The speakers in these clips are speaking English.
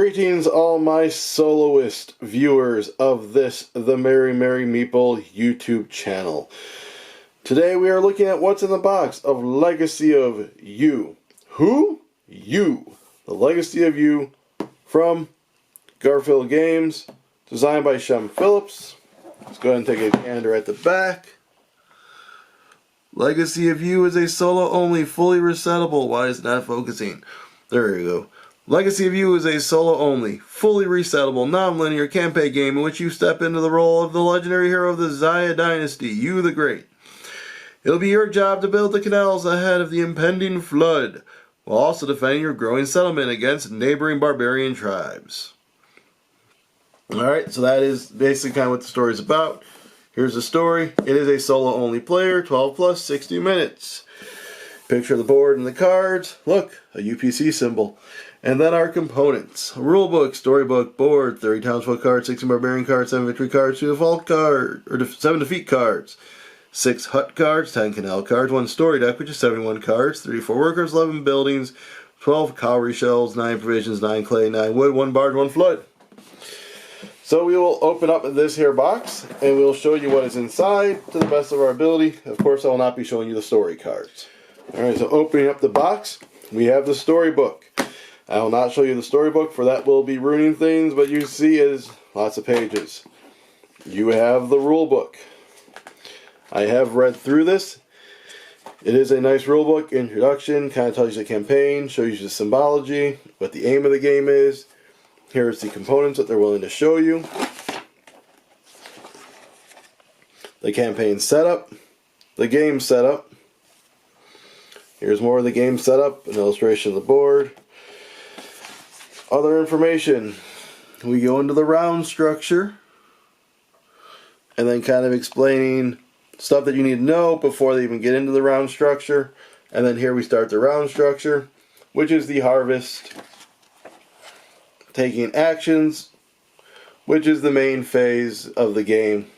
Greetings all my soloist viewers of this The Merry Meeple YouTube channel. Today we are looking at what's in the box of Legacy of You. Who? You. The Legacy of You from Garphill Games, designed by Shem Phillips. Let's go ahead and take a gander at the back. Legacy of You is a solo-only, fully resettable. Why is it not focusing? There you go. Legacy of You is a solo-only, fully resettable, non-linear campaign game in which you step into the role of the legendary hero of the Xia Dynasty, You the Great. It'll be your job to build the canals ahead of the impending flood, while also defending your growing settlement against neighboring barbarian tribes. Alright, so that is basically kind of what the story is about. Here's the story. It is a solo-only player, 12 plus 60 minutes. Picture of the board and the cards. Look, a UPC symbol. And then our components. A rulebook, storybook, board, 30 townsfolk cards, 16 barbarian cards, 7 victory cards, 2 default cards, or 7 defeat cards, 6 hut cards, 10 canal cards, 1 story deck, which is 71 cards, 34 workers, 11 buildings, 12 cowrie shells, 9 provisions, 9 clay, 9 wood, 1 barge, 1 flood. So we will open up this here box, and we'll show you what is inside to the best of our ability. Of course, I will not be showing you the story cards. Alright, so opening up the box, we have the storybook. I will not show you the storybook, for that will be ruining things, but you see it is lots of pages. You have the rule book. I have read through this. It is a nice rule book, introduction, kind of tells you the campaign, shows you the symbology, what the aim of the game is. Here's the components that they're willing to show you. The campaign setup, the game setup. Here's more of the game setup, an illustration of the board. Other information. We go into the round structure and then kind of explaining stuff that you need to know before they even get into the round structure. And then here we start the round structure, which is the harvest, taking actions, which is the main phase of the game.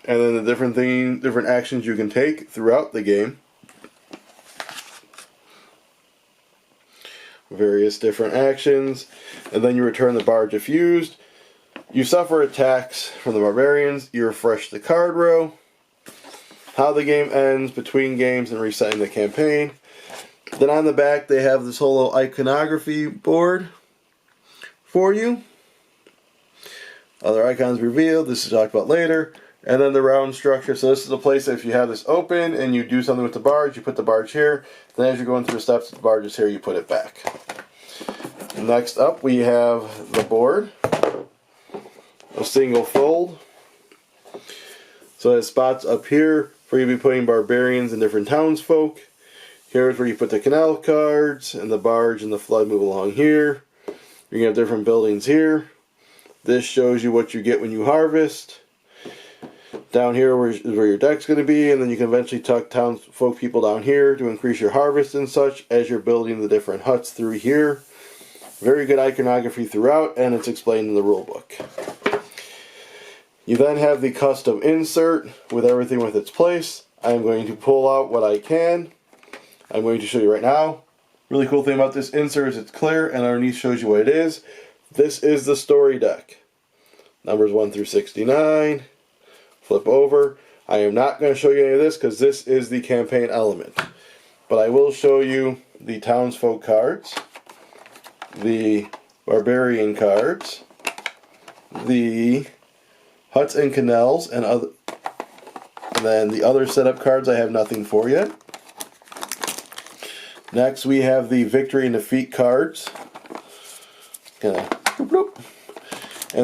And then the different actions you can take throughout the game. Various different actions, and then you return the barge if used. You suffer attacks from the barbarians. You refresh the card row. How the game ends between games and resetting the campaign. Then on the back they have this whole little iconography board for you. Other icons revealed. This is talked about later. And then the round structure. So this is the place that if you have this open and you do something with the barge, you put the barge here. Then as you're going through the steps, the barge is here, you put it back. Next up we have the board. A single fold. So it has spots up here for you to be putting barbarians and different townsfolk. Here's where you put the canal cards, and the barge and the flood move along here. You're going to have different buildings here. This shows you what you get when you harvest. Down here is where your deck's going to be, and then you can eventually tuck townsfolk people down here to increase your harvest and such as you're building the different huts through here. Very good iconography throughout, and it's explained in the rule book. You then have the custom insert with everything with its place. I'm going to pull out what I can. I'm going to show you right now. Really cool thing about this insert is it's clear, and underneath shows you what it is. This is the story deck. Numbers 1 through 69. Flip over. I am not going to show you any of this because this is the campaign element. But I will show you the townsfolk cards, the barbarian cards, the huts and canals, and then the other setup cards I have nothing for yet. Next we have the victory and defeat cards. And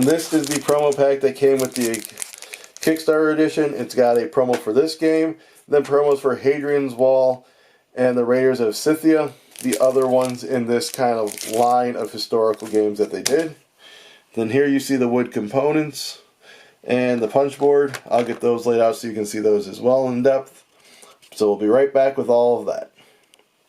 this is the promo pack that came with the Kickstarter edition. It's got a promo for this game, then promos for Hadrian's Wall and the Raiders of Scythia, the other ones in this kind of line of historical games that they did. Then here you see the wood components and the punch board. I'll get those laid out so you can see those as well in depth. So we'll be right back with all of that.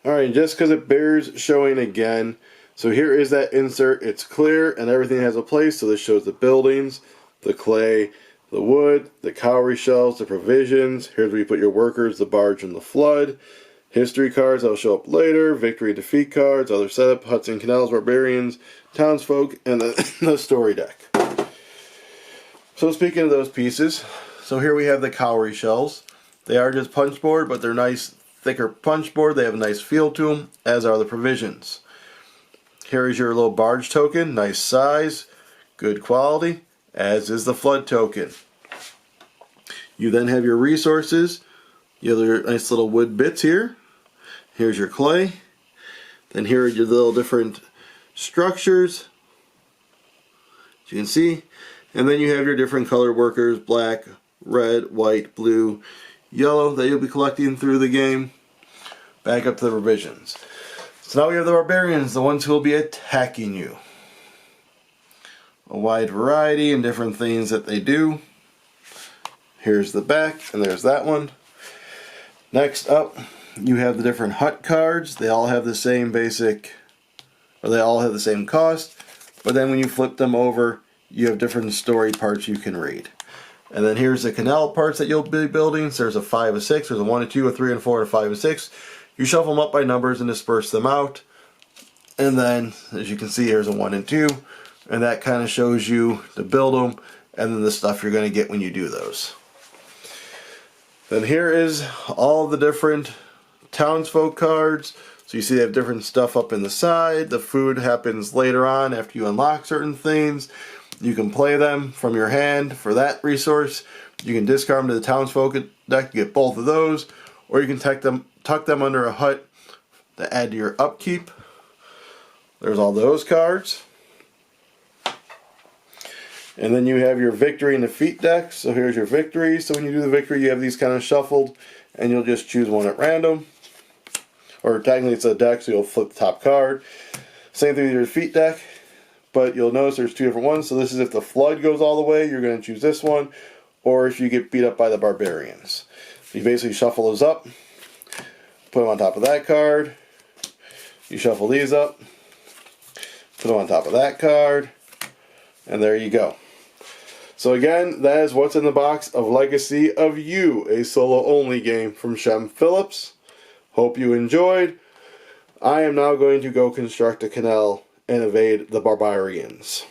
Alright, just because it bears showing again, so here is that insert. It's clear and everything has a place. So this shows the buildings, the clay, the wood, the cowrie shells, the provisions. Here's where you put your workers, the barge, and the flood. History cards that will show up later, victory and defeat cards, other setup, huts and canals, barbarians, townsfolk, and the story deck. So speaking of those pieces, so here we have the cowrie shells. They are just punch board, but they're nice, thicker punch board. They have a nice feel to them, as are the provisions. Here is your little barge token, nice size, good quality, as is the flood token. You then have your resources. You have your nice little wood bits here. Here's your clay. Then here are your little different structures, as you can see. And then you have your different color workers, black, red, white, blue, yellow, that you'll be collecting through the game. Back up to the provisions. So now we have the barbarians, the ones who will be attacking you. A wide variety and different things that they do. Here's the back, and there's that one. Next up, you have the different hut cards. They all have the same basic, or they all have the same cost, but then when you flip them over, you have different story parts you can read. And then here's the canal parts that you'll be building. So there's a 5, a 6, there's a 1, a 2, a 3, and 4, and a 5, and 6. You shuffle them up by numbers and disperse them out. And then, as you can see, here's a 1 and 2. And that kind of shows you to build them, and then the stuff you're going to get when you do those. Then here is all the different townsfolk cards. So you see they have different stuff up in the side. The food happens later on after you unlock certain things. You can play them from your hand for that resource. You can discard them to the townsfolk deck to get both of those. Or you can tuck them under a hut to add to your upkeep. There's all those cards. And then you have your victory and defeat deck. So here's your victory. So when you do the victory, you have these kind of shuffled, and you'll just choose one at random. Or technically it's a deck, so you'll flip the top card. Same thing with your defeat deck, but you'll notice there's two different ones. So this is if the flood goes all the way, you're going to choose this one, or if you get beat up by the barbarians. You basically shuffle those up, put them on top of that card. You shuffle these up, put them on top of that card, and there you go. So again, that is what's in the box of Legacy of You, a solo-only game from Shem Phillips. Hope you enjoyed. I am now going to go construct a canal and evade the barbarians.